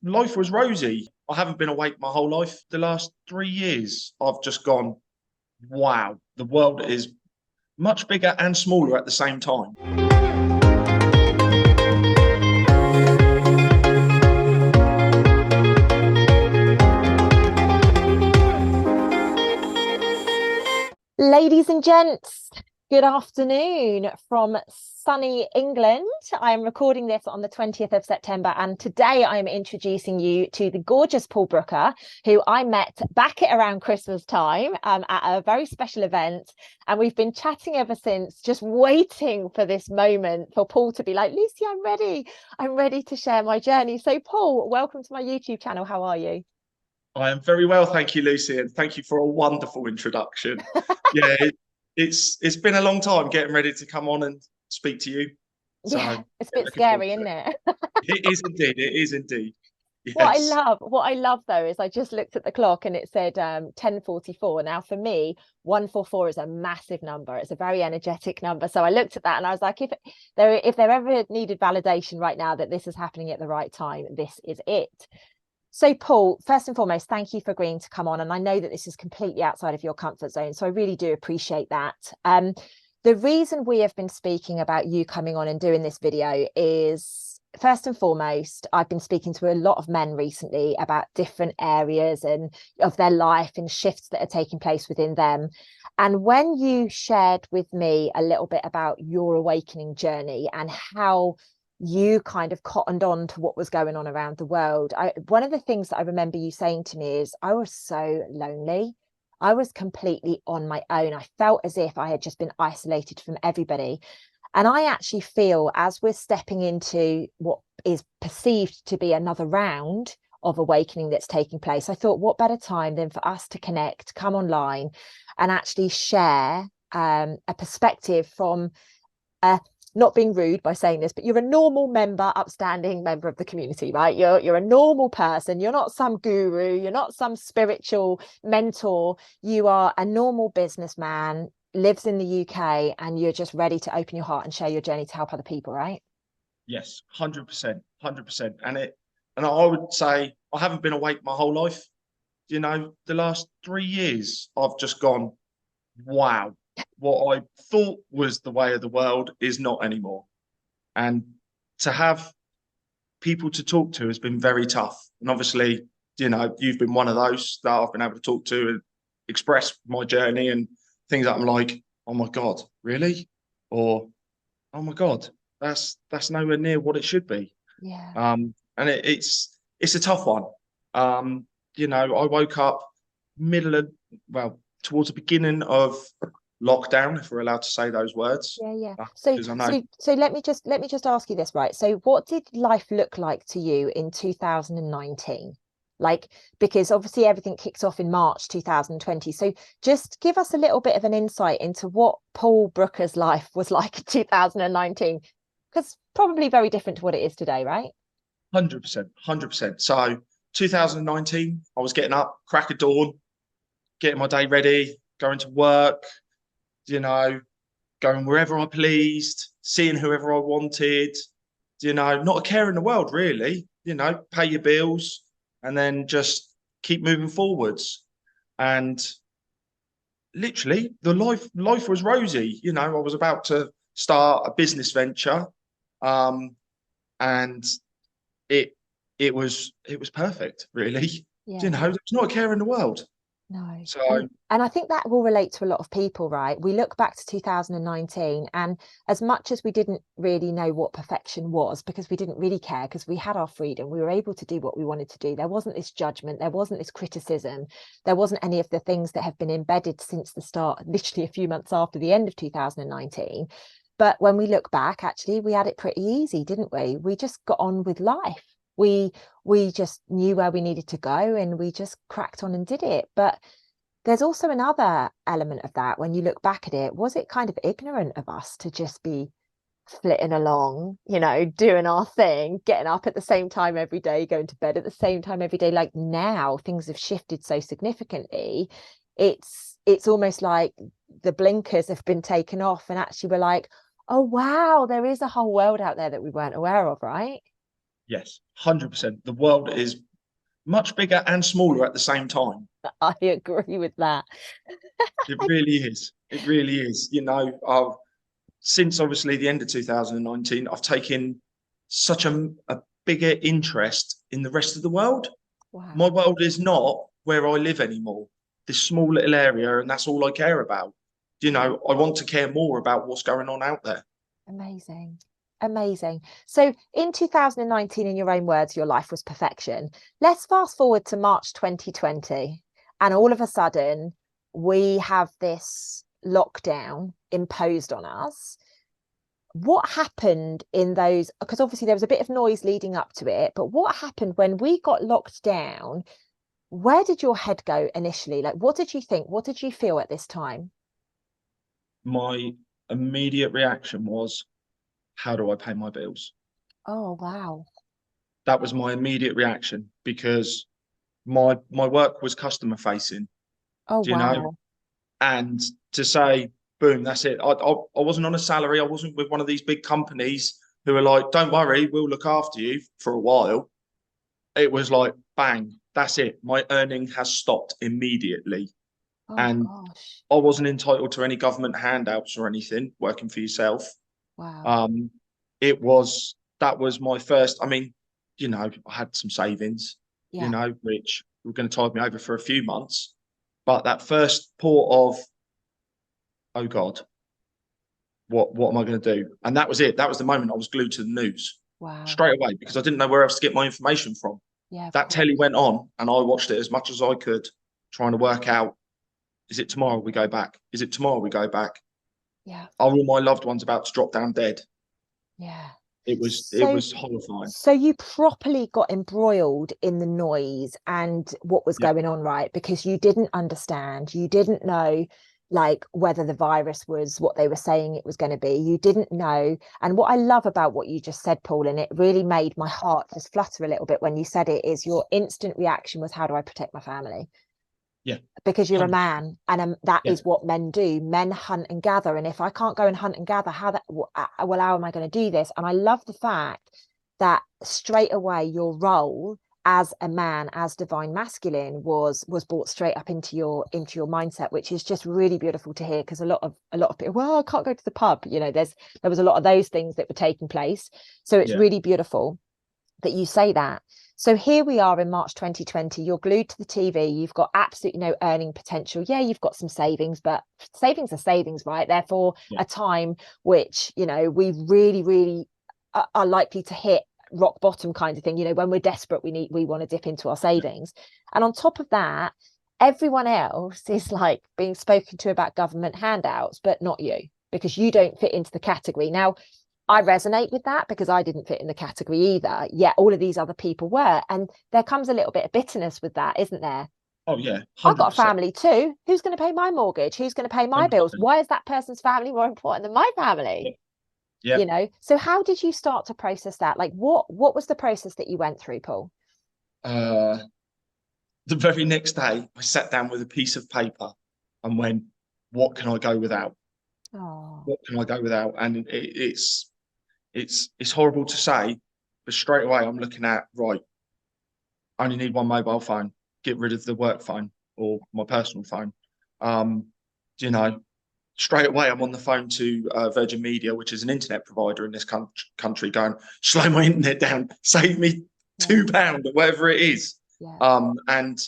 life was rosy. I haven't been awake my whole life. The last 3 years, I've just gone, wow, the world is much bigger and smaller at the same time. Ladies and gents, good afternoon from sunny England. I am recording this on the 20th of September, and today I am introducing you to the gorgeous Paul Brooker, who I met back at around Christmas time at a very special event. And we've been chatting ever since, just waiting for this moment for Paul to be like, Lucy, I'm ready. I'm ready to share my journey. So Paul, welcome to my YouTube channel. How are you? I am very well, thank you, Lucy, and thank you for a wonderful introduction. Yeah, it's been a long time getting ready to come on and speak to you. So Yeah, it's a bit scary, isn't it? It is indeed. It is indeed. What Yes. I love though is I just looked at the clock and it said 10:44. Now for me, 144 is a massive number. It's a very energetic number. So I looked at that and I was like, if there ever needed validation right now that this is happening at the right time, this is it. So Paul, first and foremost, thank you for agreeing to come on. And I know that this is completely outside of your comfort zone, so I really do appreciate that. The reason we have been speaking about you coming on and doing this video is, first and foremost, I've been speaking to a lot of men recently about different areas and of their life and shifts that are taking place within them. And when you shared with me a little bit about your awakening journey and how you kind of cottoned on to what was going on around the world, one of the things that I remember you saying to me is, I was so lonely. I was completely on my own. I felt as if I had just been isolated from everybody. And I actually feel, as we're stepping into what is perceived to be another round of awakening that's taking place, I thought, what better time than for us to connect, come online and actually share a perspective from not being rude by saying this, but you're a normal member, upstanding member of the community, right? You're a normal person. You're not some guru. You're not some spiritual mentor. You are a normal businessman, lives in the UK, and you're just ready to open your heart and share your journey to help other people, right? Yes, 100%, 100%. And I would say I haven't been awake my whole life. The last 3 years, I've just gone, wow, what I thought was the way of the world is not anymore. And to have people to talk to has been very tough. And obviously, you've been one of those that I've been able to talk to and express my journey and things that I'm like, oh my God, really? Or, oh my God, that's nowhere near what it should be. Yeah. And it's a tough one. I woke up towards the beginning of lockdown, if we're allowed to say those words. Yeah. So Let me just ask you this, right? So what did life look like to you in 2019? Like, because obviously everything kicks off in March 2020. So just give us a little bit of an insight into what Paul Brooker's life was like in 2019, because probably very different to what it is today, right? 100%, 100%. So 2019, I was getting up, crack of dawn, getting my day ready, going to work, going wherever I pleased, seeing whoever I wanted, not a care in the world, really, pay your bills and then just keep moving forwards. And literally the life was rosy. I was about to start a business venture. And it was perfect, really. Yeah. There's not a care in the world. No. So And I think that will relate to a lot of people, right? We look back to 2019, and as much as we didn't really know what perfection was, because we didn't really care, because we had our freedom, we were able to do what we wanted to do. There wasn't this judgment, there wasn't this criticism, there wasn't any of the things that have been embedded since the start, literally a few months after the end of 2019. But when we look back, actually, we had it pretty easy, didn't we? We just got on with life. We just knew where we needed to go and we just cracked on and did it. But there's also another element of that. When you look back at it, was it kind of ignorant of us to just be flitting along, doing our thing, getting up at the same time every day, going to bed at the same time every day? Like, now things have shifted so significantly. It's almost like the blinkers have been taken off, and actually we're like, oh wow, there is a whole world out there that we weren't aware of, right? Yes, 100%. The world is much bigger and smaller at the same time. I agree with that. It really is. It really is. Since obviously the end of 2019, I've taken such a bigger interest in the rest of the world. My Wow. world is not where I live anymore, this small little area, and that's all I care about. I want to care more about what's going on out there. Amazing. Amazing. So in 2019, in your own words, your life was perfection. Let's fast forward to March 2020. And all of a sudden, we have this lockdown imposed on us. What happened in those? Because obviously there was a bit of noise leading up to it, but what happened when we got locked down? Where did your head go initially? Like, what did you think? What did you feel at this time? My immediate reaction was, how do I pay my bills? Oh, wow. That was my immediate reaction because my work was customer facing, Oh, you know, wow. and to say, boom, that's it. I wasn't on a salary. I wasn't with one of these big companies who are like, don't worry, we'll look after you for a while. It was like, bang, that's it. My earning has stopped immediately. Oh, And gosh. I wasn't entitled to any government handouts or anything working for yourself. Wow. Um, that was my first. I mean, I had some savings, Yeah. which were going to tide me over for a few months. But that first port of, oh God, what am I going to do? And that was it. That was the moment I was glued to the news Wow. straight away because I didn't know where else to get my information from. Yeah, of That course. telly went on and I watched it as much as I could, trying to work out, is it tomorrow we go back? Is it tomorrow we go back? Yeah. Are all my loved ones about to drop down dead? Yeah. It So, was horrifying. so you properly got embroiled in the noise and what was Yeah, going on, right? Because you didn't understand, you didn't know like whether the virus was what they were saying it was going to be. You didn't know. And what I love about what you just said, Paul, and it really made my heart just flutter a little bit when you said it, is your instant reaction was, how do I protect my family? yeah, Because you're a 100%. man, and that Yeah, is what men do. Men hunt and gather, and if I can't go and hunt and gather, how am I going to do this? And I love the fact that straight away your role as a man, as divine masculine, was brought straight up into your mindset, which is just really beautiful to hear. Because a lot of people, well, I can't go to the pub, there was a lot of those things that were taking place, so it's yeah, really beautiful that you say that. So here we are in March 2020, you're glued to the TV, you've got absolutely no earning potential. Yeah, you've got some savings, but savings are savings, right? Therefore, yeah, a time which, we really, really are likely to hit rock bottom kind of thing. When we're desperate, we want to dip into our yeah, savings. And on top of that, everyone else is like being spoken to about government handouts, but not you, because you don't fit into the category. Now, I resonate with that because I didn't fit in the category either. Yet all of these other people were. And there comes a little bit of bitterness with that, isn't there? oh yeah, I've got a 100%, family too. Who's going to pay my mortgage? Who's going to pay my bills? 100%. Why is that person's family more important than my family? Yeah, yeah. So how did you start to process that? Like what was the process that you went through, Paul? Uh, the very next day, I sat down with a piece of paper and went, "What can I go without? Oh, What can I go without?" And it's horrible to say, but straight away I'm looking at, right, I only need one mobile phone. Get rid of the work phone or my personal phone. Um, you know, straight away I'm on the phone to Virgin Media, which is an internet provider in this country, going, slow my internet down, save me yeah, £2 or whatever it is. yeah. And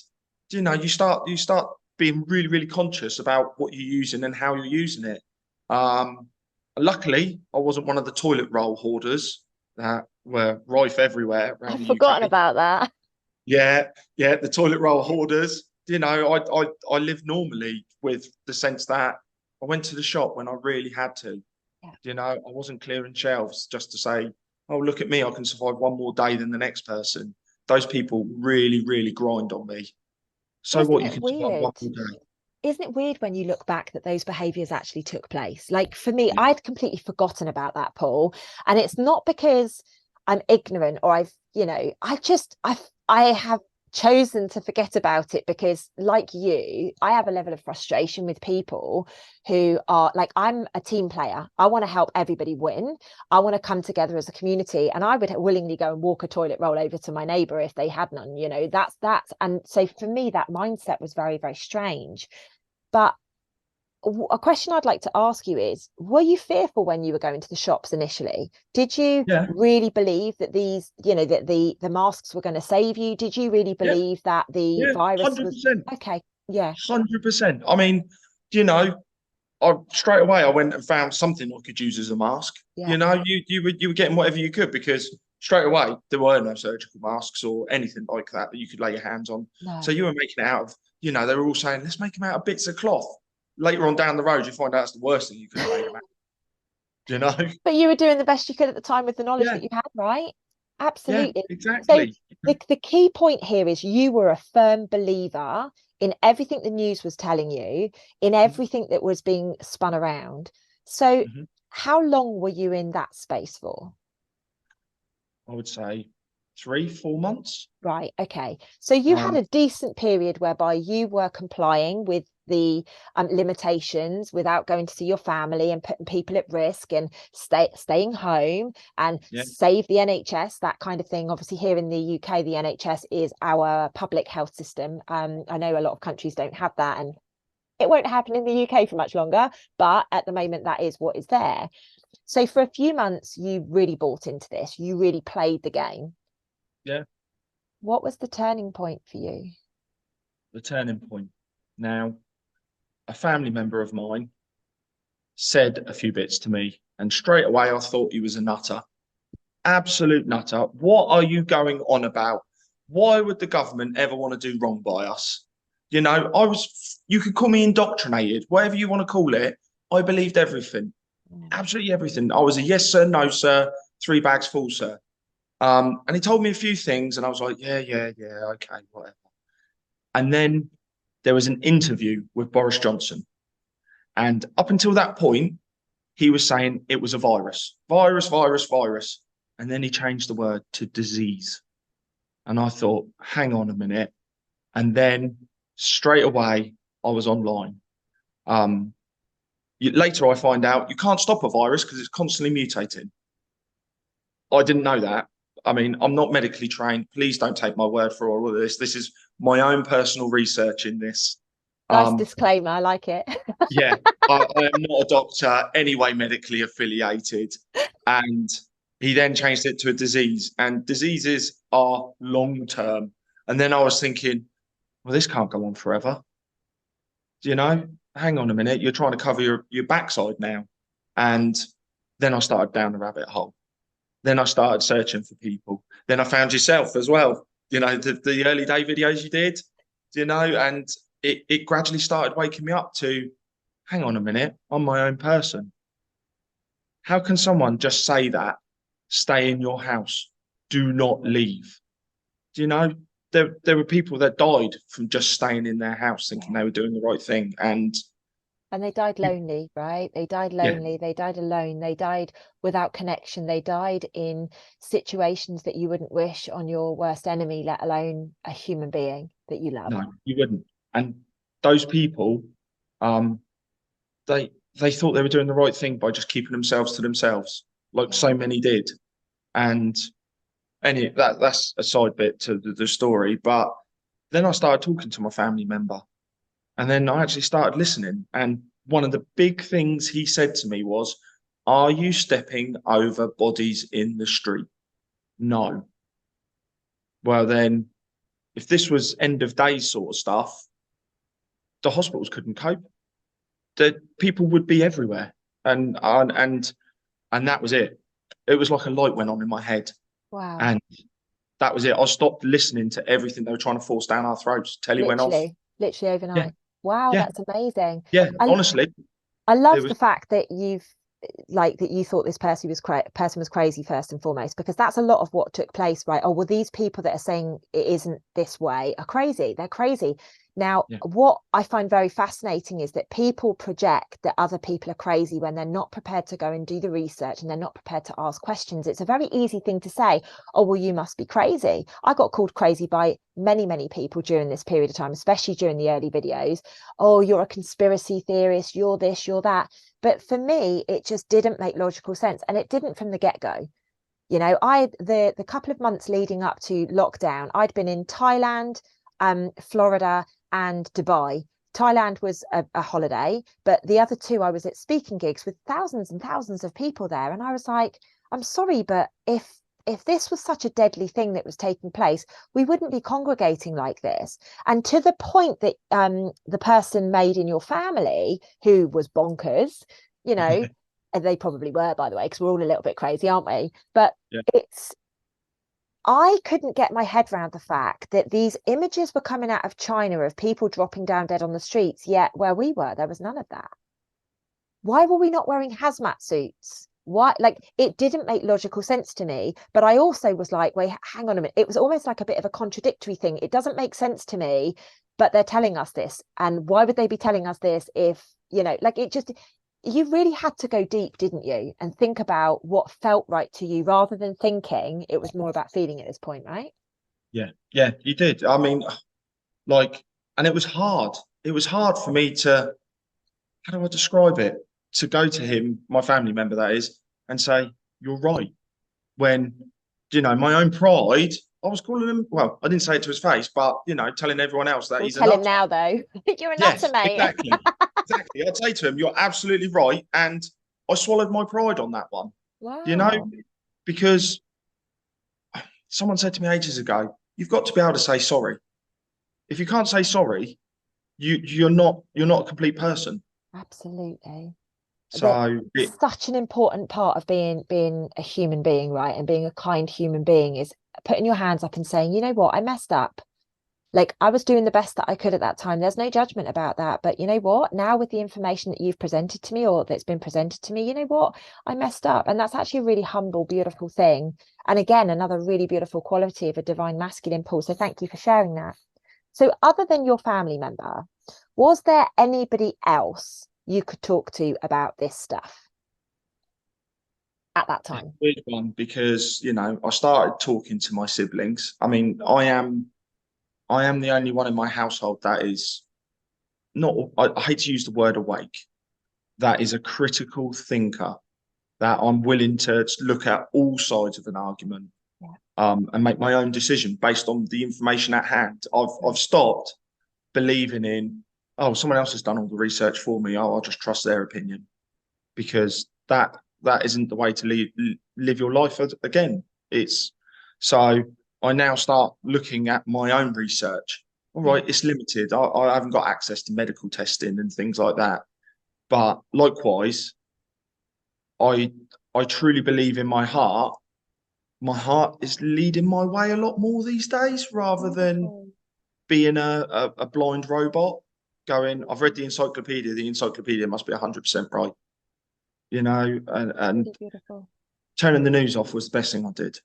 you start being really, really conscious about what you're using and how you're using it. Um, Luckily, I wasn't one of the toilet roll hoarders that were rife everywhere around I've the forgotten UK. about that. Yeah, yeah, the toilet roll hoarders. I live normally with the sense that I went to the shop when I really had to. Yeah. I wasn't clearing shelves just to say, oh, look at me, I can survive one more day than the next person. Those people really, really grind on me. So Isn't what, you it can survive one weird? more day. Isn't it weird when you look back that those behaviors actually took place? Like for me, Yeah, I'd completely forgotten about that, Paul. And it's not because I'm ignorant or I have chosen to forget about it, because like you, I have a level of frustration with people who are like, I'm a team player. I want to help everybody win. I want to come together as a community, and I would willingly go and walk a toilet roll over to my neighbor if they had none, you know. That's and so for me that mindset was very, very strange. But a question I'd like to ask you is, were you fearful when you were going to the shops initially? Did you Yeah, really believe that these, you know, that the masks were going to save you? Did you really yeah, believe that the yeah, virus was 100%, okay? Yeah, 100%. I mean, you know, I straight away I went and found something I could use as a mask. yeah, You know, you were getting whatever you could, because straight away there were no surgical masks or anything like that that you could lay your hands on. So no. you were making it out of, you know, they were all saying, let's make them out of bits of cloth. Later on down the road, you find out it's the worst thing you could have made them out. You know? But you were doing the best you could at the time with the knowledge Yeah, that you had, right? yeah, Absolutely. So exactly. the key point here is you were a firm believer in everything the news was telling you, in everything that was being spun around. So Mhm. how long were you in that space for? I would say 3, 4 months. Right. Okay. So you had Um, a decent period whereby you were complying with the limitations without going to see your family and putting people at risk, and staying home and yeah, save the NHS, that kind of thing. Obviously, here in the UK, the NHS is our public health system. I know a lot of countries don't have that, and it won't happen in the UK for much longer. But at the moment, that is what is there. So for a few months, you really bought into this. You really played the game. yeah. What was the turning point for you? The turning point. Now, a family member of mine said a few bits to me, and straight away I thought he was a nutter. Absolute nutter. What are you going on about? Why would the government ever want to do wrong by us? You know, you could call me indoctrinated, whatever you want to call it. I believed everything, Mm. absolutely everything. I was a yes, sir, no, sir, 3 bags full, sir. And he told me a few things, and I was like, yeah, yeah, yeah, okay, whatever. And then there was an interview with Boris Johnson. And up until that point, he was saying it was a virus, virus, virus, virus. And then he changed the word to disease. And I thought, hang on a minute. And then straight away, I was online. Later, I find out you can't stop a virus because it's constantly mutating. I didn't know that. I mean, I'm not medically trained. Please don't take my word for all of this. This is my own personal research in this. Nice Um, disclaimer. I like it. yeah, I am not a doctor anyway, medically affiliated. And he then changed it to a disease, and diseases are long term. And then I was thinking, well, this can't go on forever. You know, hang on a minute, you're trying to cover your backside now. And then I started down the rabbit hole. Then I started searching for people. Then I found yourself as well. You know, the early day videos you did, you know, and it gradually started waking me up to, hang on a minute, I'm my own person. How can someone just say that? Stay in your house. Do not leave. Do you know? There were people that died from just staying in their house thinking Yeah. they were doing the right thing. And And they died lonely, right? They died yeah, lonely. They died alone. They died without connection. They died in situations that you wouldn't wish on your worst enemy, let alone a human being that you love. no, you wouldn't. And those people, um, they thought they were doing the right thing by just keeping themselves to themselves, like Yeah. so many did. And that's a side bit to the story. But then I started talking to my family member, and then I actually started listening. And one of the big things he said to me was, "Are you stepping over bodies in the street?" No. Well, then, if this was end of days sort of stuff, the hospitals couldn't cope. The people would be everywhere, and that was it. It was like a light went on in my head, Wow. and that was it. I stopped listening to everything they were trying to force down our throats. Telly went off. Literally Yeah, overnight. Wow, yeah, that's amazing. yeah. I Honestly, I it love was. the fact that you've like that you thought this person was crazy first and foremost, because that's a lot of what took place, right? Oh, well, these people that are saying it isn't this way are crazy. They're crazy. Now, what I find very fascinating is that people project that other people are crazy when they're not prepared to go and do the research and they're not prepared to ask questions. It's a very easy thing to say, oh, well, you must be crazy. I got called crazy by many, many people during this period of time, especially during the early videos. Oh, you're a conspiracy theorist, you're this, you're that. But for me, it just didn't make logical sense. And it didn't from the get-go. You know, the couple of months leading up to lockdown, I'd been in Thailand, Florida, and Dubai. Thailand was a holiday, but the other two I was at speaking gigs with thousands and thousands of people there. And I was like, I'm sorry, but if this was such a deadly thing that was taking place, we wouldn't be congregating like this. And to the point that the person made in your family, who was bonkers, you know, and they probably were, by the way, because we're all a little bit crazy, aren't we? But I couldn't get my head around the fact that these images were coming out of China of people dropping down dead on the streets, yet where we were, there was none of that. Why were we not wearing hazmat suits? Why? Like, it didn't make logical sense to me. But I also was like, wait, hang on a minute. It was almost like a bit of a contradictory thing. It doesn't make sense to me, but they're telling us this. And why would they be telling us this if, you know, like, it just, you really had to go deep, didn't you? And think about what felt right to you rather than thinking. It was more about feeling at this point, right? Yeah, you did. I mean, like, and it was hard. It was hard for me to, how do I describe it? To go to him, my family member that is, and say, you're right. When, you know, my own pride, I was calling him, well, I didn't say it to his face, but, you know, telling everyone else that We'll he's a tell him nutter. now, though. You're a nutter, Yes, mate. exactly. Exactly. I'd say to him, you're absolutely right. And I swallowed my pride on that one, you know, Wow. because someone said to me ages ago, you've got to be able to say sorry. If you can't say sorry, you're not a complete person. Absolutely. That So such an important part of being a human being, right? And being a kind human being is putting your hands up and saying, you know what, I messed up. Like, I was doing the best that I could at that time. There's no judgment about that. But you know what? Now with the information that you've presented to me or that's been presented to me, you know what? I messed up. And that's actually a really humble, beautiful thing. And again, another really beautiful quality of a divine masculine, Paul. So thank you for sharing that. So other than your family member, was there anybody else you could talk to about this stuff at that time? weird one because, you know, I started talking to my siblings. I mean, I am the only one in my household that is not, I hate to use the word awake, that is a critical thinker, that I'm willing to look at all sides of an argument, and make my own decision based on the information at hand. I've stopped believing in, oh, someone else has done all the research for me. Oh, I'll just trust their opinion, because that isn't the way to live your life again. It's so I now start looking at my own research. All right, it's limited. I haven't got access to medical testing and things like that. But likewise, I I truly believe in my heart. My heart is leading my way a lot more these days, rather than being a blind robot going, I've read the encyclopedia must be 100% right. You know, and Really beautiful. turning the news off was the best thing I did.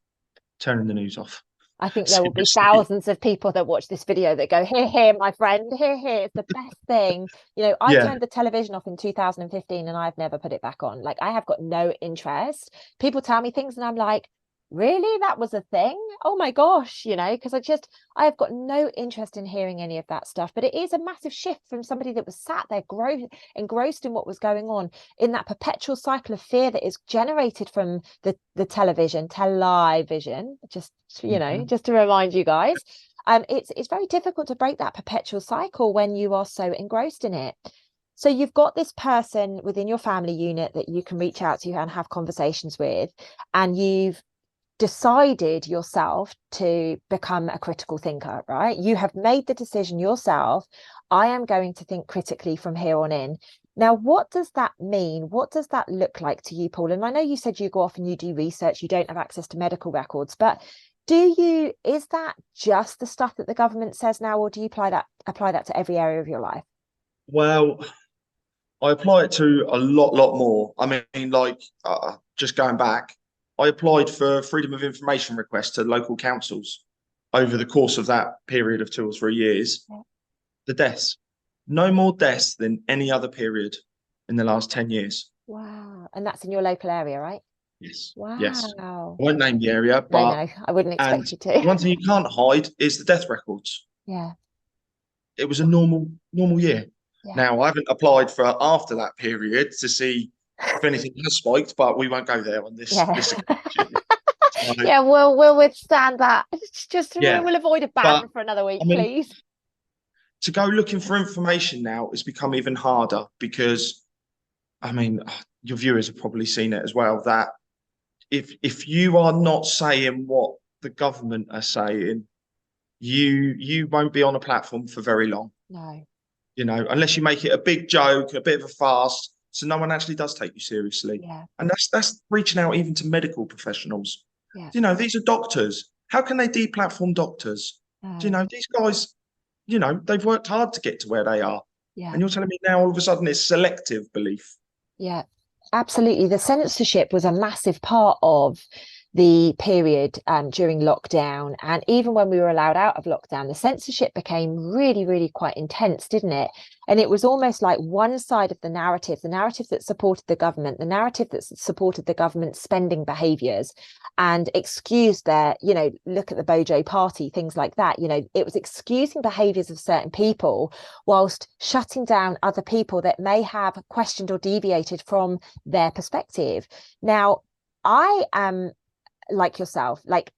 Turning the news off. I think there will be thousands of people that watch this video that go, here, here, my friend, here, here. It's the best thing. You know, I turned the television off in 2015 and I've never put it back on. Like, I have got no interest. People tell me things and I'm like, really? That was a thing? Oh my gosh, you know, because I have got no interest in hearing any of that stuff. But it is a massive shift from somebody that was sat there engrossed in what was going on, in that perpetual cycle of fear that is generated from the television, just, you know, just to remind you guys. It's very difficult to break that perpetual cycle when you are so engrossed in it. So you've got this person within your family unit that you can reach out to and have conversations with, and you've decided yourself to become a critical thinker, right? You have made the decision yourself. I am going to think critically from here on in. Now, what does that mean? What does that look like to you, Paul? And I know you said you go off and you do research, you don't have access to medical records, but is that just the stuff that the government says now, or do you apply that to every area of your life? Well, I apply it to a lot more. I mean, like, just going back, I applied for freedom of information requests to local councils over the course of that period of 2 or 3 years. Yeah. The deaths, no more deaths than any other period in the last 10 years. Wow. And that's in your local area, right? Yes. Yes. Wow. I won't name the area, No, but, no, I wouldn't and expect you to. one thing you can't hide is the death records. Yeah. It was a normal year. Yeah. Now, I haven't applied for after that period to see if anything has spiked, but we won't go there on Yeah. this occasion. So, Yeah, we'll withstand that. It's just yeah, we'll avoid a bad but one for another week, I mean, please. to go looking for information now has become even harder because, I mean, your viewers have probably seen it as well, that if you are not saying what the government are saying, you won't be on a platform for very long. No. You know, unless you make it a big joke, a bit of a farce, so no one actually does take you seriously. Yeah. And that's reaching out even to medical professionals. Yeah. You know, these are doctors. How can they deplatform doctors? Do you No. know, these guys, you know, they've worked hard to get to where they are. Yeah. And you're telling me now all of a sudden it's selective belief. Yeah. Absolutely. The censorship was a massive part of the period during lockdown. And even when we were allowed out of lockdown, the censorship became really quite intense, didn't it? And it was almost like one side of the narrative that supported the government, the narrative that supported the government's spending behaviours and excused their, you know, look at the Bojo party, things like that. You know, it was excusing behaviours of certain people whilst shutting down other people that may have questioned or deviated from their perspective. Now, I am like yourself, like,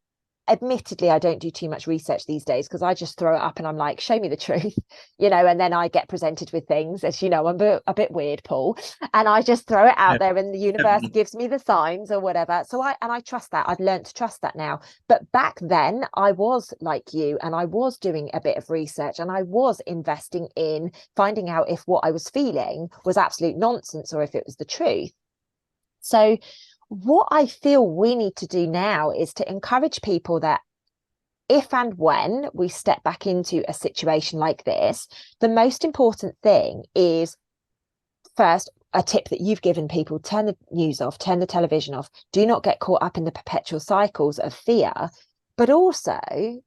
admittedly, I don't do too much research these days because I just throw it up and I'm like, show me the truth, you know, and then I get presented with things, as you know, I'm a bit weird, Paul, and I just throw it out there and the universe gives me the signs or whatever. So I trust that. I've learned to trust that now. But back then I was like you, and I was doing a bit of research and I was investing in finding out if what I was feeling was absolute nonsense or if it was the truth. So what I feel we need to do now is to encourage people that if and when we step back into a situation like this, the most important thing is, first, a tip that you've given people: turn the news off, turn the television off, do not get caught up in the perpetual cycles of fear, but also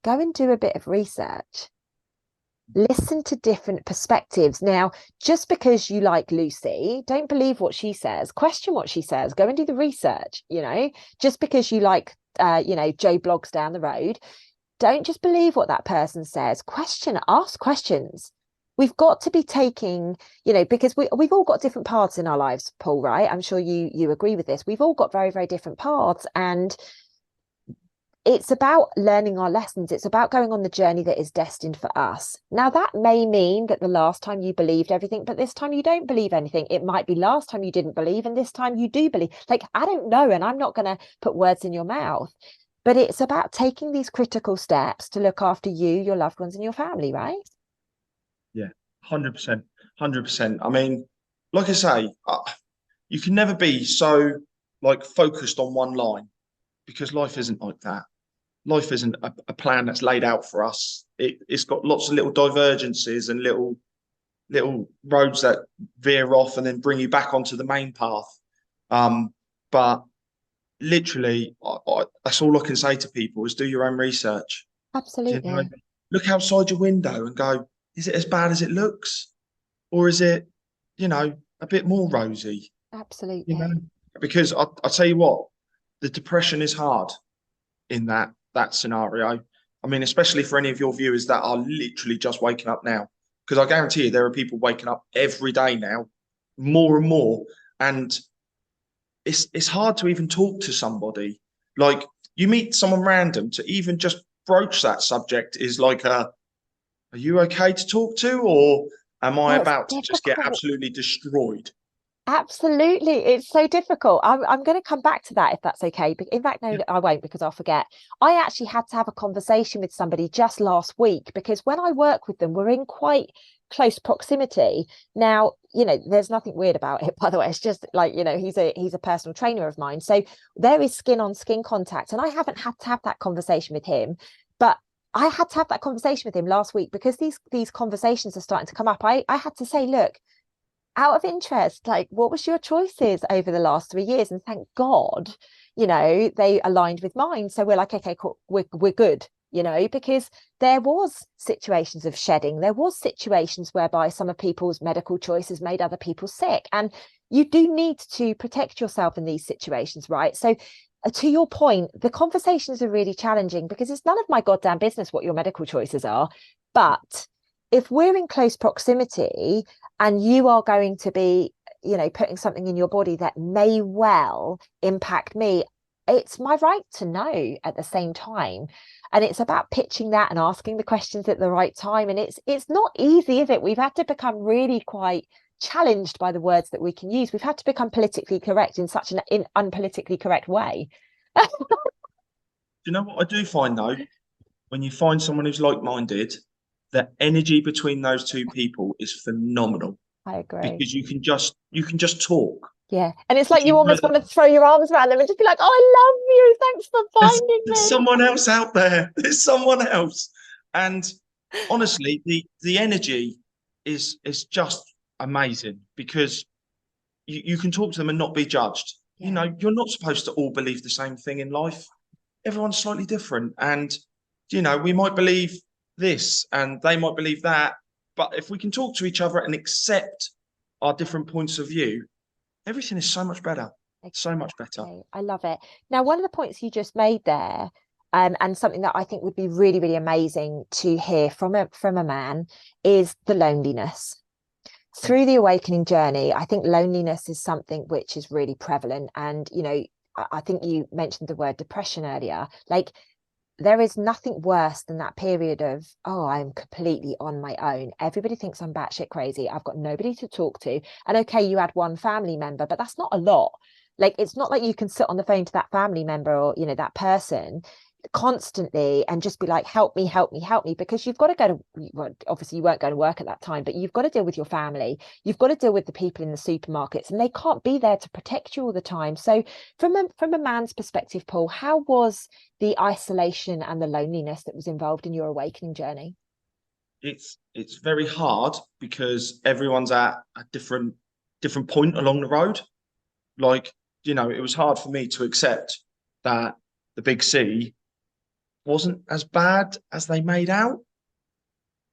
go and do a bit of research. Listen to different perspectives. Now, just because you like Lucy, don't believe what she says. Question what she says. Go and do the research. You know, just because you like, you know, Joe Blogs down the road, don't just believe what that person says. Question, ask questions. We've got to be taking, you know, because we've all got different paths in our lives, Paul, right? I'm sure you agree with this. We've all got very different paths, and it's about learning our lessons. It's about going on the journey that is destined for us. Now, that may mean that the last time you believed everything, but this time you don't believe anything. It might be last time you didn't believe and this time you do believe. Like, I don't know, and I'm not going to put words in your mouth, but it's about taking these critical steps to look after you, your loved ones, and your family, right? Yeah, 100%. 100%. I mean, like I say, you can never be so like focused on one line, because life isn't like that. Life isn't a plan that's laid out for us. It's got lots of little divergences and little roads that veer off and then bring you back onto the main path. But literally, that's all I can say to people is do your own research. Absolutely. You know, look outside your window and go, is it as bad as it looks? Or is it, you know, a bit more rosy? Absolutely. You know, because I'll tell you what, the depression is hard in that scenario. I mean, especially for any of your viewers that are literally just waking up now, because I guarantee you there are people waking up every day now, more and more, and it's hard to even talk to somebody. Like, you meet someone random, to even just broach that subject is like are you okay to talk to, or am I about to just get absolutely destroyed? Absolutely. It's so difficult. I'm going to come back to that if that's okay. But in fact, no, I won't, because I'll forget. I actually had to have a conversation with somebody just last week because when I work with them, we're in quite close proximity. Now, you know, there's nothing weird about it, by the way. It's just like, you know, he's a personal trainer of mine. So there is skin on skin contact. And I haven't had to have that conversation with him. But I had to have that conversation with him last week because these conversations are starting to come up. I had to say, look, out of interest, like, what was your choices over the last 3 years? And thank God, you know, they aligned with mine. So we're like, okay, cool, we're good, you know, because there was situations of shedding. There was situations whereby some of people's medical choices made other people sick. And you do need to protect yourself in these situations, right? So to your point, the conversations are really challenging because it's none of my goddamn business what your medical choices are. But if we're in close proximity and you are going to be, you know, putting something in your body that may well impact me, it's my right to know at the same time. And it's about pitching that and asking the questions at the right time. And it's not easy, is it? We've had to become really quite challenged by the words that we can use. We've had to become politically correct in such an unpolitically correct way. You know what I do find though? When you find someone who's like-minded, the energy between those two people is phenomenal. I agree. Because you can just talk. Yeah. And it's like you You know almost that want to throw your arms around them and just be like, oh, I love you. Thanks for there's, finding there's me. someone else out there. There's someone else. And honestly, the energy is just amazing because you can talk to them and not be judged. Yeah. You know, you're not supposed to all believe the same thing in life. Everyone's slightly different. And, you know, we might believe this and they might believe that. But if we can talk to each other and accept our different points of view, everything is so much better. So much better. Okay, I love it. Now, one of the points you just made there, and something that I think would be really, really amazing to hear from a man, is the loneliness. Through the awakening journey, I think loneliness is something which is really prevalent. And, you know, I think you mentioned the word depression earlier. Like, there is nothing worse than that period of, oh, I'm completely on my own. Everybody thinks I'm batshit crazy. I've got nobody to talk to. And okay, you had one family member, but that's not a lot. Like, it's not like you can sit on the phone to that family member or, you know, that person constantly and just be like, help me, help me, help me, because you've got to go to, well, obviously you weren't going to work at that time, but you've got to deal with your family. You've got to deal with the people in the supermarkets, and they can't be there to protect you all the time. So from a man's perspective, Paul, how was the isolation and the loneliness that was involved in your awakening journey? It's very hard because everyone's at a different point along the road. Like, you know, it was hard for me to accept that the big C wasn't as bad as they made out.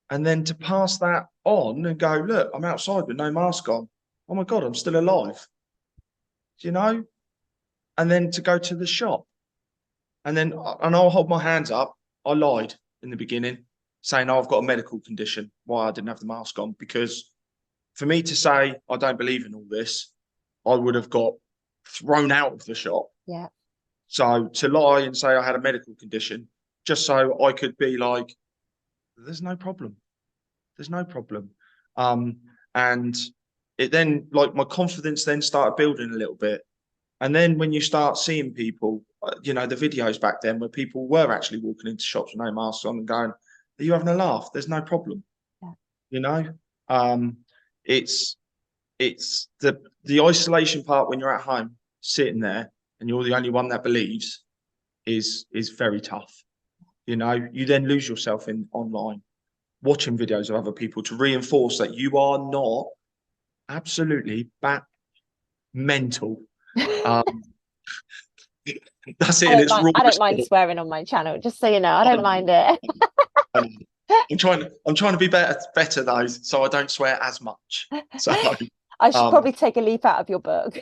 And then to pass that on and go, look, I'm outside with no mask on. Oh my God, I'm still alive. You know? And then to go to the shop. And I'll hold my hands up. I lied in the beginning, saying, oh, I've got a medical condition, why I didn't have the mask on. Because for me to say I don't believe in all this, I would have got thrown out of the shop. Yeah. So to lie and say I had a medical condition, just so I could be like, there's no problem. There's no problem. And it then, like, my confidence then started building a little bit. And then when you start seeing people, you know, the videos back then where people were actually walking into shops with no masks on and going, are you having a laugh? There's no problem. Yeah. You know, it's the isolation part when you're at home sitting there and you're the only one that believes is very tough. You know, you then lose yourself in online watching videos of other people to reinforce that you are not absolutely mental. That's it. I don't mind swearing on my channel, just so you know. I don't mind it. I'm trying to be better though, so I don't swear as much. So I should probably take a leaf out of your book.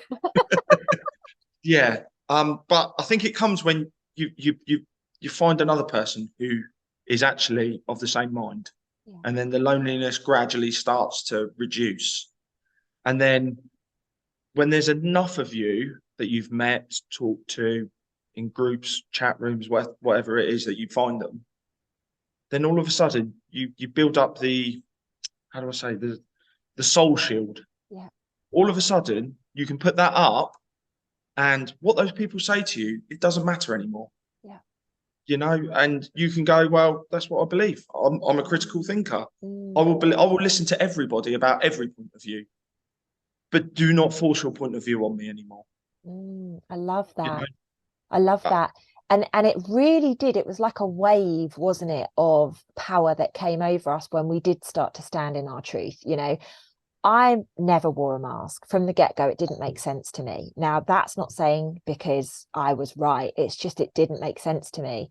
Yeah. But I think it comes when you find another person who is actually of the same mind. Yeah. And then the loneliness gradually starts to reduce. And then when there's enough of you that you've met, talked to in groups, chat rooms, whatever it is that you find them, then all of a sudden you build up the, how do I say, the soul shield. Yeah. All of a sudden you can put that up, and what those people say to you, it doesn't matter anymore. Yeah. You know, and you can go, well, that's what I believe. I'm a critical thinker. I will listen to everybody about every point of view, but do not force your point of view on me anymore. I love that. You know? I love that. And it really did. It was like a wave, wasn't it, of power that came over us when we did start to stand in our truth. You know, I never wore a mask from the get-go. It didn't make sense to me. Now, that's not saying because I was right. It's just it didn't make sense to me.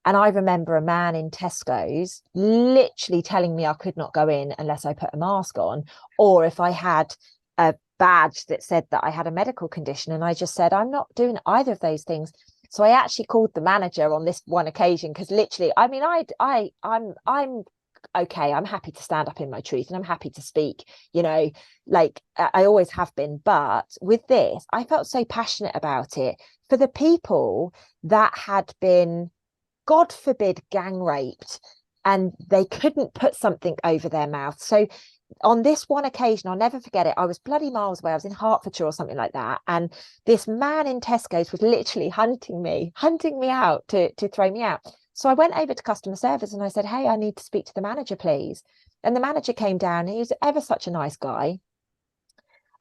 And I remember a man in Tesco's literally telling me I could not go in unless I put a mask on, or if I had a badge that said that I had a medical condition. And I just said, I'm not doing either of those things. So I actually called the manager on this one occasion, because literally, I mean, I'm okay. I'm happy to stand up in my truth and I'm happy to speak, you know, like I always have been. But with this, I felt so passionate about it for the people that had been, God forbid, gang raped, and they couldn't put something over their mouth. So on this one occasion, I'll never forget it. I was bloody miles away. I was in Hertfordshire or something like that. And this man in Tesco's was literally hunting me out to throw me out. So I went over to customer service and I said, hey, I need to speak to the manager, please. And the manager came down. He was ever such a nice guy.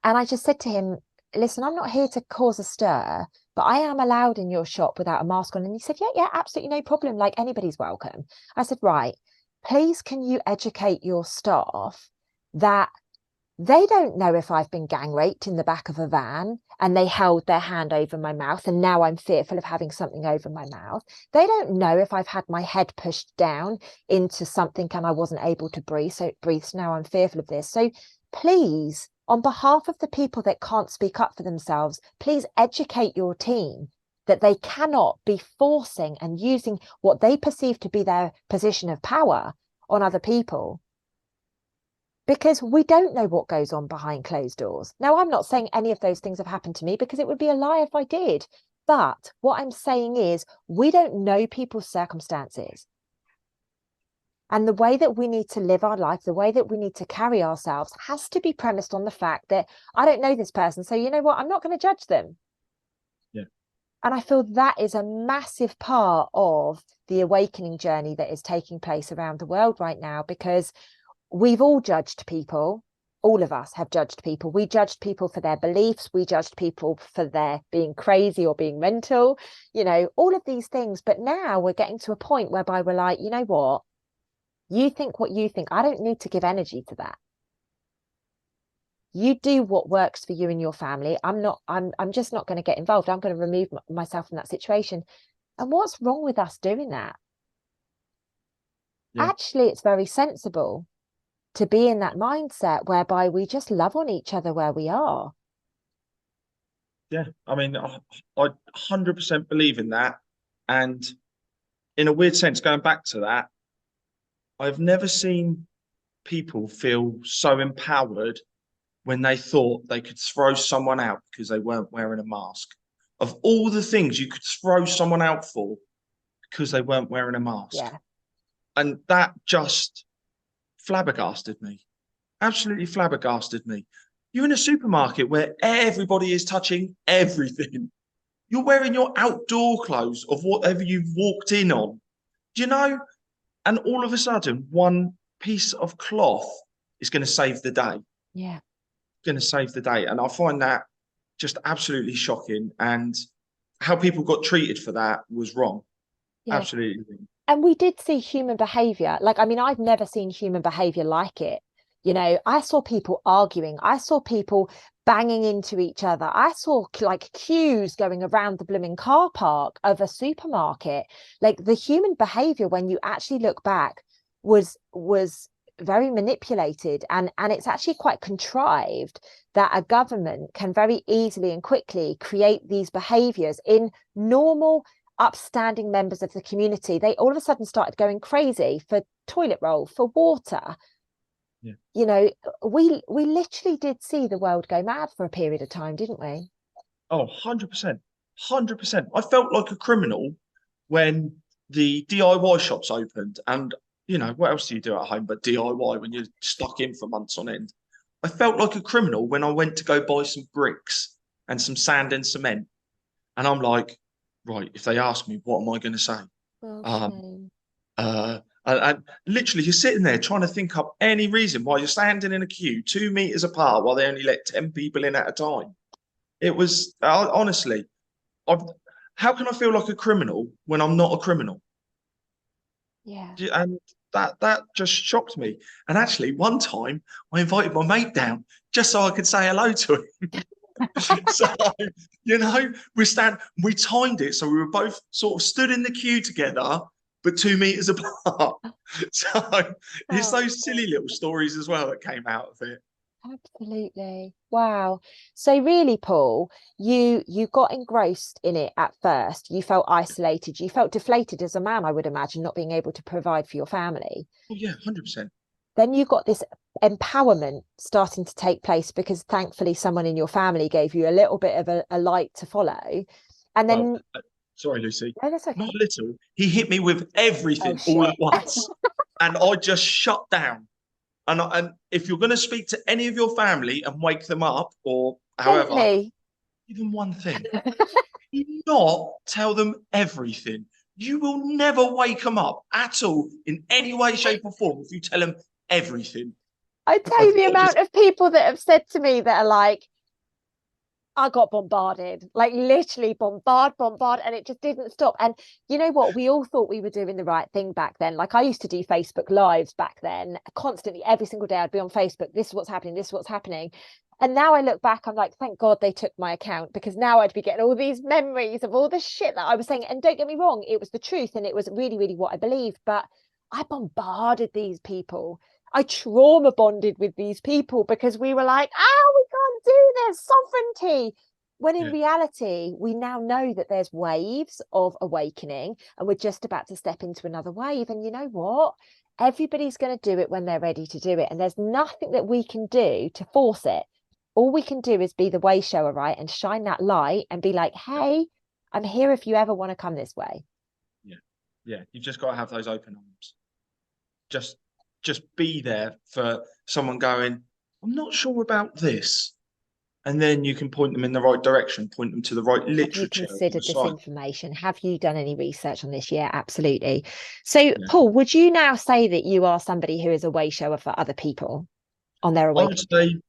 And I just said to him, listen, I'm not here to cause a stir, but I am allowed in your shop without a mask on. And he said, yeah, absolutely no problem. Like, anybody's welcome. I said, right, please, can you educate your staff that they don't know if I've been gang raped in the back of a van and they held their hand over my mouth and now I'm fearful of having something over my mouth. They don't know if I've had my head pushed down into something and I wasn't able to breathe. So now I'm fearful of this. So please, on behalf of the people that can't speak up for themselves, please educate your team that they cannot be forcing and using what they perceive to be their position of power on other people, because we don't know what goes on behind closed doors. Now, I'm not saying any of those things have happened to me, because it would be a lie if I did. But what I'm saying is we don't know people's circumstances. And the way that we need to live our life, the way that we need to carry ourselves, has to be premised on the fact that I don't know this person. So you know what? I'm not going to judge them. Yeah. And I feel that is a massive part of the awakening journey that is taking place around the world right now, because we've all judged people. All of us have judged people. We judged people for their beliefs. We judged people for their being crazy or being mental, you know, all of these things. But now we're getting to a point whereby we're like, you know what? You think what you think. I don't need to give energy to that. You do what works for you and your family. I'm just not going to get involved. I'm going to remove myself from that situation. And what's wrong with us doing that? Yeah. Actually, it's very sensible to be in that mindset whereby we just love on each other where we are. Yeah, I mean, I 100% believe in that. And in a weird sense, going back to that, I've never seen people feel so empowered when they thought they could throw someone out because they weren't wearing a mask. Of all the things you could throw someone out for because they weren't wearing a mask. Yeah. And that just flabbergasted me. Absolutely flabbergasted me. You're in a supermarket where everybody is touching everything. You're wearing your outdoor clothes of whatever you've walked in on. Do you know? And all of a sudden, one piece of cloth is going to save the day. Yeah. Going to save the day. And I find that just absolutely shocking. And how people got treated for that was wrong. Yeah. Absolutely. And we did see human behavior. Like, I mean, I've never seen human behavior like it. You know, I saw people arguing. I saw people banging into each other. I saw like queues going around the blooming car park of a supermarket. Like, the human behavior, when you actually look back, was very manipulated, and it's actually quite contrived that a government can very easily and quickly create these behaviors in normal upstanding members of the community. They all of a sudden started going crazy for toilet roll, for water. Yeah. You know, we literally did see the world go mad for a period of time, didn't we? Oh, 100%. 100%. I felt like a criminal when the DIY shops opened. And, you know, what else do you do at home but DIY when you're stuck in for months on end? I felt like a criminal when I went to go buy some bricks and some sand and cement. And I'm like, right, if they ask me, what am I going to say? And literally, you're sitting there trying to think up any reason why you're standing in a queue 2 meters apart while they only let 10 people in at a time. It was honestly, how can I feel like a criminal when I'm not a criminal? Yeah. And that just shocked me. And actually, one time I invited my mate down just so I could say hello to him. So, we timed it so we were both sort of stood in the queue together, but 2 meters apart. So it's Oh, those silly little stories as well that came out of it. absolutely. Wow. So really, Paul, you got engrossed in it at first. You felt isolated. You felt deflated as a man, I would imagine, not being able to provide for your family. Oh yeah, 100%. Then you got this empowerment starting to take place because thankfully someone in your family gave you a little bit of a light to follow. And Well, then, sorry, Lucy. no, that's Not okay. little. He hit me with Oh, everything all shit. at once, and I just shut down. And if you're going to speak to any of your family and wake them up, or however, Gently. give them one thing: do not tell them everything. You will never wake them up at all in any way, shape, or form if you tell them everything. I tell I've you the got to amount of people that have said to me that are like, I got bombarded, like literally bombard, and it just didn't stop. And you know what? We all thought we were doing the right thing back then. Like I used to do Facebook Lives back then, constantly, every single day. I'd be on Facebook. This is what's happening. This is what's happening. And now I look back, I'm like, thank God they took my account, because now I'd be getting all these memories of all the shit that I was saying. And don't get me wrong, it was the truth and it was really, really what I believed. But I bombarded these people. I trauma bonded with these people because we were like, we can't do this, sovereignty. When in Yeah, reality, we now know that there's waves of awakening and we're just about to step into another wave. And you know what? Everybody's going to do it when they're ready to do it. And there's nothing that we can do to force it. All we can do is be the way shower, right? And shine that light and be like, yeah, hey, I'm here if you ever want to come this way. yeah, yeah. You've just got to have those open arms. Just, just be there for someone going, I'm not sure about this. And then you can point them in the right direction, point them to the right Have you literature, the considered this science. information? Have you done any research on this? Yeah, absolutely. So, Yeah. Paul, would you now say that you are somebody who is a way shower for other people on their I would awakening journey? say,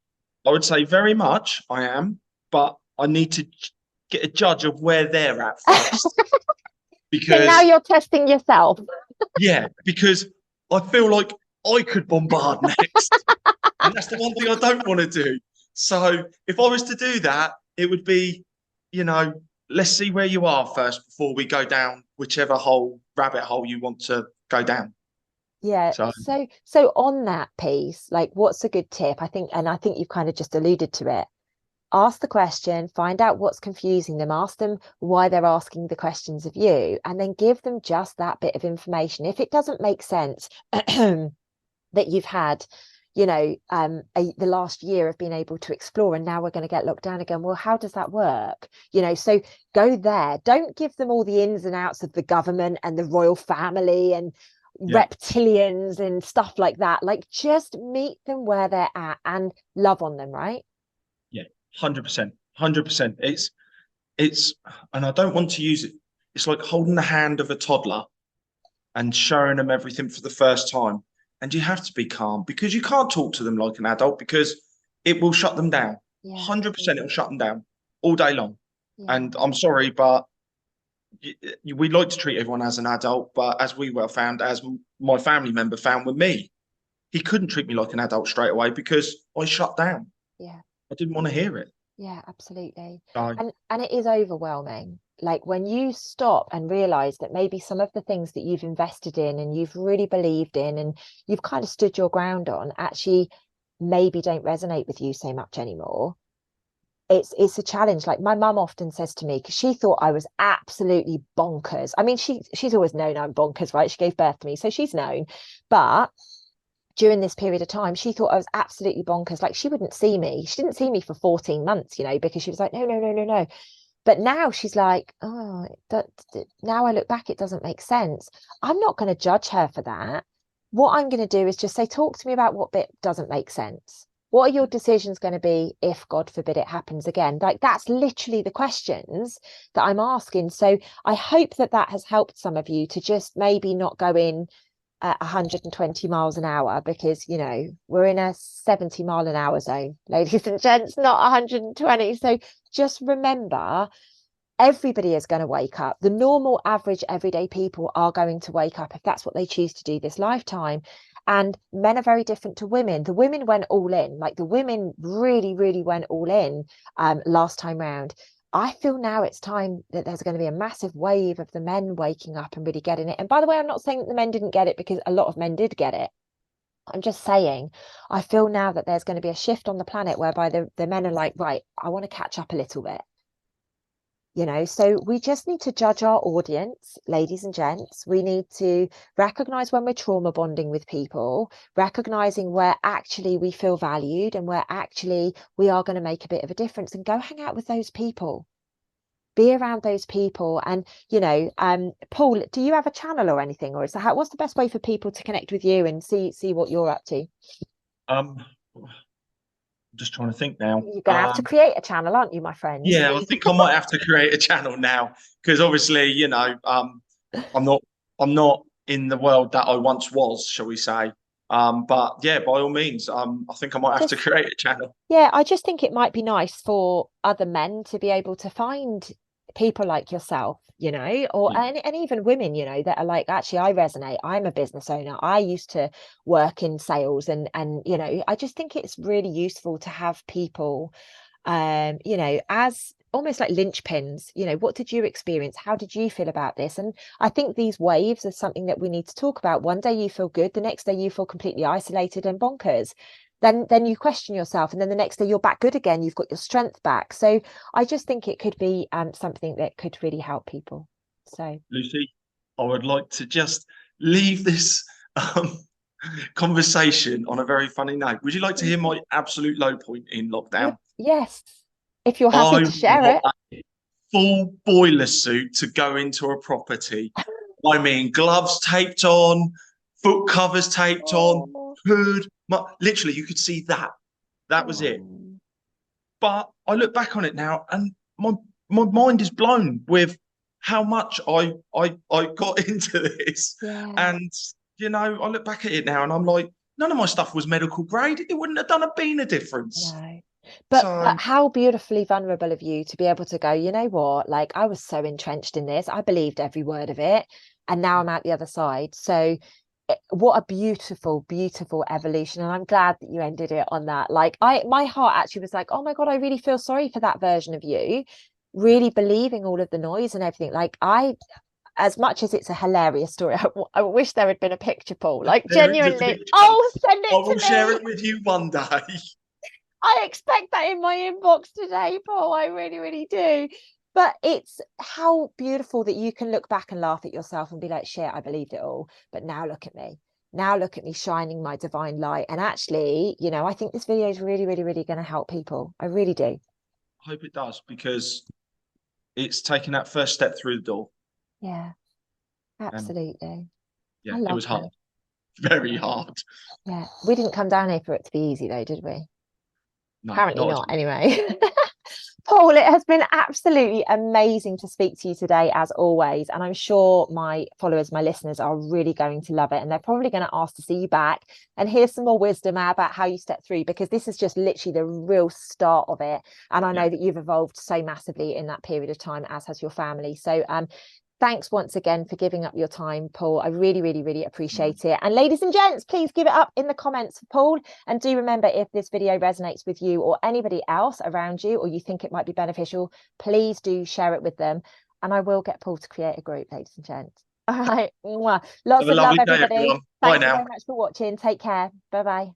I would say very much I am, but I need to get a judge of where they're at first. So now Because, you're testing yourself. yeah, because I feel like I could bombard next. And that's the one thing I don't want to do. So if I was to do that, it would be, you know, let's see where you are first before we go down whichever rabbit hole you want to go down. Yeah. So So on that piece, like what's a good tip? I think you've kind of just alluded to it. Ask the question, find out what's confusing them, ask them why they're asking the questions of you, and then give them just that bit of information. If it doesn't make sense that you've had, the last year of being able to explore, and now we're going to get locked down again. Well, how does that work? So go there. Don't give them all the ins and outs of the government and the royal family and yeah, reptilians and stuff like that. Like just meet them where they're at and love on them, right? yeah, 100%, 100%. It's, and I don't want to use it. It's like holding the hand of a toddler and showing them everything for the first time. And you have to be calm because you can't talk to them like an adult because it will shut them down. Yeah, 100% it will shut them down all day long. yeah. And I'm sorry, but we like to treat everyone as an adult. But as we well found, as my family member found with me, he couldn't treat me like an adult straight away because I shut down. Yeah. I didn't want to hear it. Yeah, absolutely. So, And it is overwhelming. Like when you stop and realize that maybe some of the things that you've invested in and you've really believed in and you've kind of stood your ground on actually maybe don't resonate with you so much anymore. It's a challenge. Like my mum often says to me, because she thought I was absolutely bonkers. I mean, she's always known I'm bonkers, right? She gave birth to me, so she's known. But during this period of time, she thought I was absolutely bonkers. Like she wouldn't see me. She didn't see me for 14 months, because she was like, no, no, no, no, no. But now she's like, oh, now I look back, it doesn't make sense. I'm not going to judge her for that. What I'm going to do is just say, talk to me about what bit doesn't make sense. What are your decisions going to be if, God forbid, it happens again? Like that's literally the questions that I'm asking. So I hope that has helped some of you to just maybe not go in at 120 miles an hour because we're in a 70-mile-an-hour zone, ladies and gents, not 120. So just remember, everybody is going to wake up. The normal, average, everyday people are going to wake up if that's what they choose to do this lifetime. And men are very different to women. The women went all in, like the women really, really went all in last time round. I feel now it's time that there's going to be a massive wave of the men waking up and really getting it. And by the way, I'm not saying that the men didn't get it, because a lot of men did get it. I'm just saying, I feel now that there's going to be a shift on the planet whereby the men are like, right, I want to catch up a little bit. You know, so we just need to judge our audience, ladies and gents. We need to recognize when we're trauma bonding with people, recognizing where actually we feel valued and where actually we are going to make a bit of a difference, and go hang out with those people. Be around those people. And, you know, Paul, do you have a channel or anything, or is that what's the best way for people to connect with you and see what you're up to? Just trying to think now. You're gonna have to create a channel, aren't you, my friend? Yeah, I think I might have to create a channel now, because obviously, you know, I'm not in the world that I once was, shall we say. But yeah, by all means, I think I might have to create a channel. Yeah, I just think it might be nice for other men to be able to find people like yourself, you know, or and even women, you know, that are like, actually, I resonate. I'm a business owner. I used to work in sales, and you know, I just think it's really useful to have people, you know, as almost like linchpins. You know, what did you experience? How did you feel about this? And I think these waves are something that we need to talk about. One day you feel good, the next day you feel completely isolated and bonkers. Then you question yourself, and then the next day you're back good again. You've got your strength back. So I just think it could be something that could really help people. So Lucy, I would like to just leave this conversation on a very funny note. Would you like to hear my absolute low point in lockdown? Yes, if you're happy to share it. A full boiler suit to go into a property. I mean, gloves taped on, foot covers taped on, hood. Literally, you could see that. That was it. But I look back on it now, and my mind is blown with how much I got into this. Yeah. And you know, I look back at it now, and I'm like, none of my stuff was medical grade. It wouldn't have done a bean of difference. No. But how beautifully vulnerable of you to be able to go, you know what, like, I was so entrenched in this, I believed every word of it, and now I'm out the other side. So what a beautiful evolution, and I'm glad that you ended it on that. Like, my heart actually was like, oh my God, I really feel sorry for that version of you, really believing all of the noise and everything. Like, as much as it's a hilarious story, I wish there had been a picture, Paul. Like, genuinely, oh, send it to me. I will share it with you one day. I expect that in my inbox today, Paul. I really do. But it's how beautiful that you can look back and laugh at yourself and be like, shit, I believed it all. But now look at me. Now look at me shining my divine light. And actually, you know, I think this video is really going to help people. I really do. I hope it does, because it's taking that first step through the door. Yeah, absolutely. Yeah, it was hard. Very hard. Yeah, we didn't come down here for it to be easy, though, did we? No, apparently not anyway. Paul, it has been absolutely amazing to speak to you today, as always, and I'm sure my followers, my listeners, are really going to love it, and they're probably going to ask to see you back and hear some more wisdom about how you step through, because this is just literally the real start of it, and I know that you've evolved so massively in that period of time, as has your family. So thanks once again for giving up your time, Paul. I really appreciate it. And ladies and gents, please give it up in the comments for Paul. And do remember, if this video resonates with you or anybody else around you, or you think it might be beneficial, please do share it with them. And I will get Paul to create a group, ladies and gents. All right. Lots of love, everybody. Day, Thanks very much for watching. Take care. Bye-bye.